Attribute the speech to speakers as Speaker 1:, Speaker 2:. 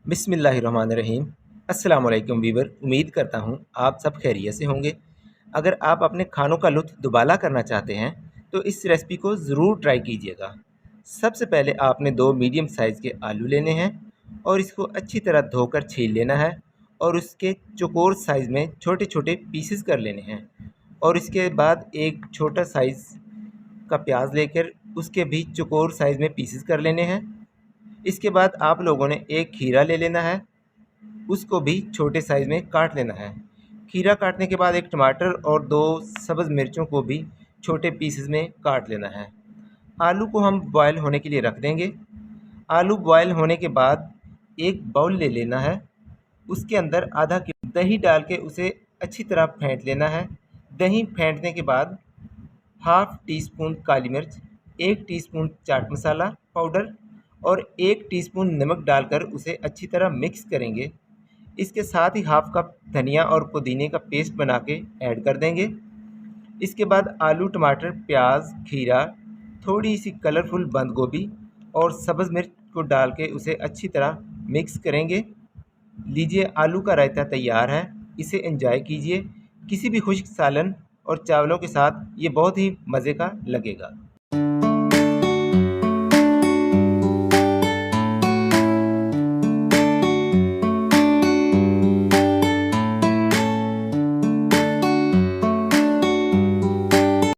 Speaker 1: बिस्मिल्लाहिर्रहमानिर्रहीम। अस्सलाम वालेकुम वीवर, उम्मीद करता हूँ आप सब खैरियत से होंगे। अगर आप अपने खानों का लुत्फ़ दुबाला करना चाहते हैं तो इस रेसिपी को ज़रूर ट्राई कीजिएगा। सबसे पहले आपने 2 मीडियम साइज़ के आलू लेने हैं और इसको अच्छी तरह धोकर छील लेना है और उसके चौकोर साइज़ में छोटे छोटे पीसेस कर लेने हैं। और इसके बाद एक छोटा साइज़ का प्याज लेकर उसके भी चौकोर साइज़ में पीसेस कर लेने हैं। इसके बाद आप लोगों ने एक खीरा ले लेना है, उसको भी छोटे साइज़ में काट लेना है। खीरा काटने के बाद एक टमाटर और 2 सब्ज़ मिर्चों को भी छोटे पीसेस में काट लेना है। आलू को हम बॉयल होने के लिए रख देंगे। आलू बॉयल होने के बाद एक बाउल ले लेना है, उसके अंदर आधा किलो दही डाल के उसे अच्छी तरह फेंट लेना है। दही फेंटने के बाद हाफ़ टी स्पून काली मिर्च, 1 टीस्पून चाट मसाला पाउडर और 1 टीस्पून नमक डालकर उसे अच्छी तरह मिक्स करेंगे। इसके साथ ही हाफ़ कप धनिया और पुदीने का पेस्ट बना के ऐड कर देंगे। इसके बाद आलू, टमाटर, प्याज, खीरा, थोड़ी सी कलरफुल बंद गोभी और सब्ज़ मिर्च को डाल के उसे अच्छी तरह मिक्स करेंगे। लीजिए, आलू का रायता तैयार है, इसे एंजॉय कीजिए। किसी भी खुश्क सालन और चावलों के साथ ये बहुत ही मज़े का लगेगा।